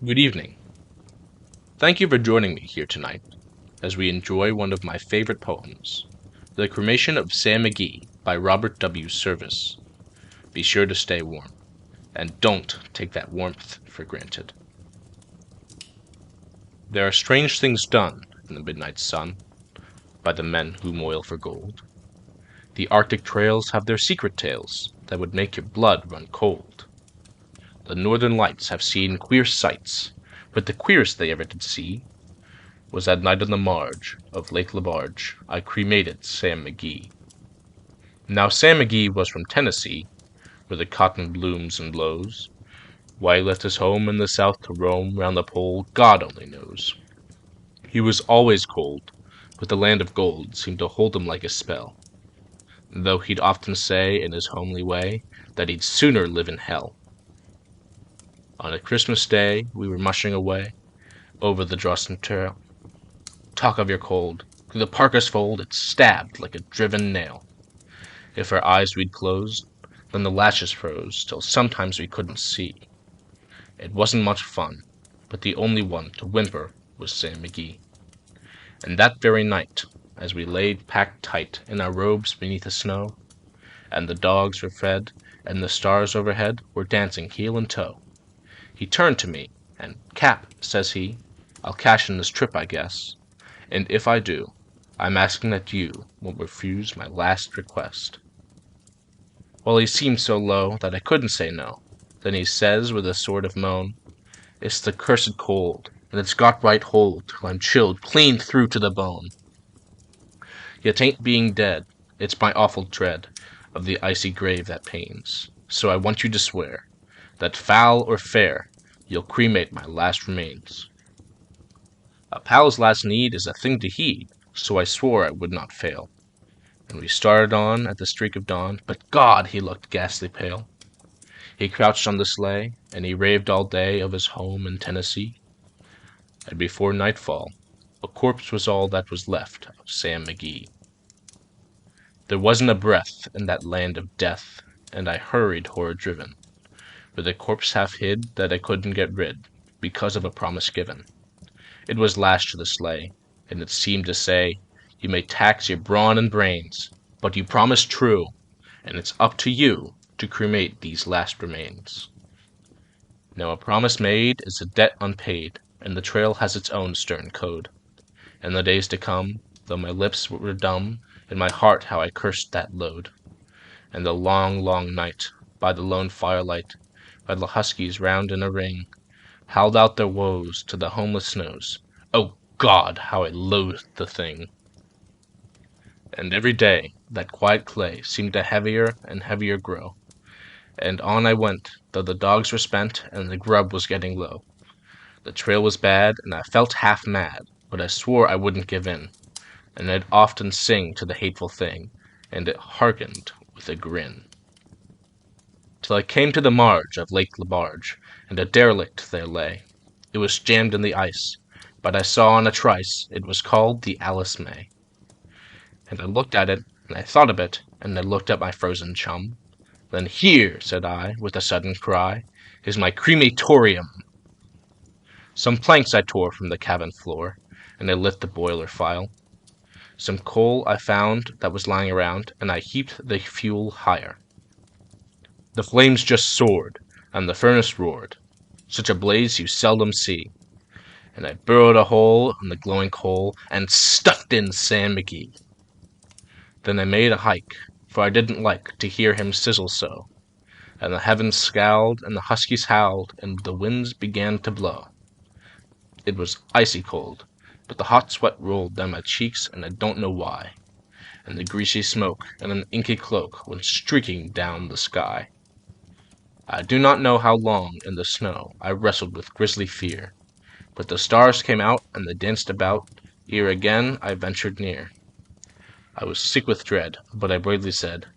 Good evening. Thank you for joining me here tonight as we enjoy one of my favorite poems, The Cremation of Sam McGee by Robert W. Service. Be sure to stay warm, and don't take that warmth for granted. There are strange things done in the midnight sun by the men who moil for gold. The Arctic trails have their secret tales that would make your blood run cold. The northern lights have seen queer sights, but the queerest they ever did see was that night on the marge of Lake Lebarge I cremated Sam McGee. Now Sam McGee was from Tennessee, where the cotton blooms and blows. Why he left his home in the South to roam round the pole, God only knows. He was always cold, but the land of gold seemed to hold him like a spell, though he'd often say in his homely way that he'd sooner live in hell. On a Christmas day we were mushing away over the Dawson Trail. Talk of your cold, through the parka's fold it stabbed like a driven nail. If our eyes we'd closed, then the lashes froze till sometimes we couldn't see. It wasn't much fun, but the only one to whimper was Sam McGee. And that very night, as we lay packed tight in our robes beneath the snow, and the dogs were fed, and the stars overhead were dancing heel and toe, he turned to me, and "Cap," says he, "I'll cash in this trip, I guess. And if I do, I'm asking that you won't refuse my last request." Well, he seemed so low that I couldn't say no. Then he says with a sort of moan, "It's the cursed cold, and it's got right hold till I'm chilled clean through to the bone. Yet ain't being dead, it's my awful dread of the icy grave that pains. So I want you to swear that foul or fair, you'll cremate my last remains." A pal's last need is a thing to heed, so I swore I would not fail. And we started on at the streak of dawn, but God, he looked ghastly pale. He crouched on the sleigh, and he raved all day of his home in Tennessee. And before nightfall, a corpse was all that was left of Sam McGee. There wasn't a breath in that land of death, and I hurried horror-driven, with a corpse half hid that I couldn't get rid, because of a promise given. It was lashed to the sleigh, and it seemed to say, "You may tax your brawn and brains, but you promised true, and it's up to you to cremate these last remains." Now a promise made is a debt unpaid, and the trail has its own stern code. In the days to come, though my lips were dumb, in my heart how I cursed that load. And the long, long night, by the lone firelight, while the huskies round in a ring howled out their woes to the homeless snows. Oh God, how I loathed the thing! And every day that quiet clay seemed to heavier and heavier grow, and on I went, though the dogs were spent and the grub was getting low. The trail was bad, and I felt half mad, but I swore I wouldn't give in, and I'd often sing to the hateful thing, and it hearkened with a grin. Till I came to the marge of Lake Lebarge, and a derelict there lay. It was jammed in the ice, but I saw in a trice it was called the Alice May. And I looked at it, and I thought a bit, and I looked at my frozen chum. Then "Here," said I, with a sudden cry, "is my crematorium!" Some planks I tore from the cabin floor, and I lit the boiler file. Some coal I found that was lying around, and I heaped the fuel higher. The flames just soared, and the furnace roared. Such a blaze you seldom see. And I burrowed a hole in the glowing coal, and stuffed in Sam McGee. Then I made a hike, for I didn't like to hear him sizzle so. And the heavens scowled, and the huskies howled, and the winds began to blow. It was icy cold, but the hot sweat rolled down my cheeks, and I don't know why. And the greasy smoke and an inky cloak went streaking down the sky. I do not know how long in the snow I wrestled with grisly fear, but the stars came out and they danced about, ere again I ventured near. I was sick with dread, but I bravely said,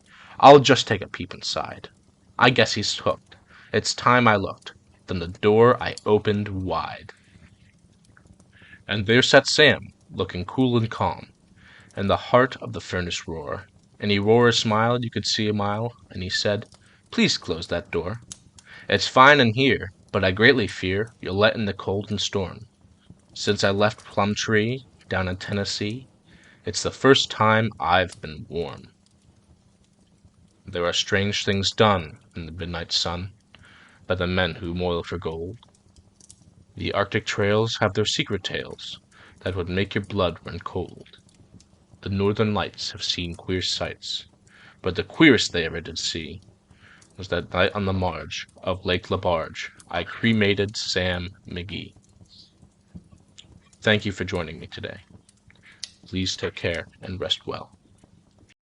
"I'll just take a peep inside. I guess he's hooked. It's time I looked." Then the door I opened wide. And there sat Sam, looking cool and calm, in the heart of the furnace roar. And he wore a smile you could see a mile, and he said, "Please close that door. It's fine in here, But I greatly fear you'll let in the cold and storm. Since I left Plumtree down in Tennessee, it's the first time I've been warm. There are strange things done in the midnight sun by the men who moil for gold. The Arctic trails have their secret tales that would make your blood run cold. The northern lights have seen queer sights, but the queerest they ever did see was that night on the marge of Lake Labarge I cremated Sam McGee. Thank you for joining me today. Please take care and rest well.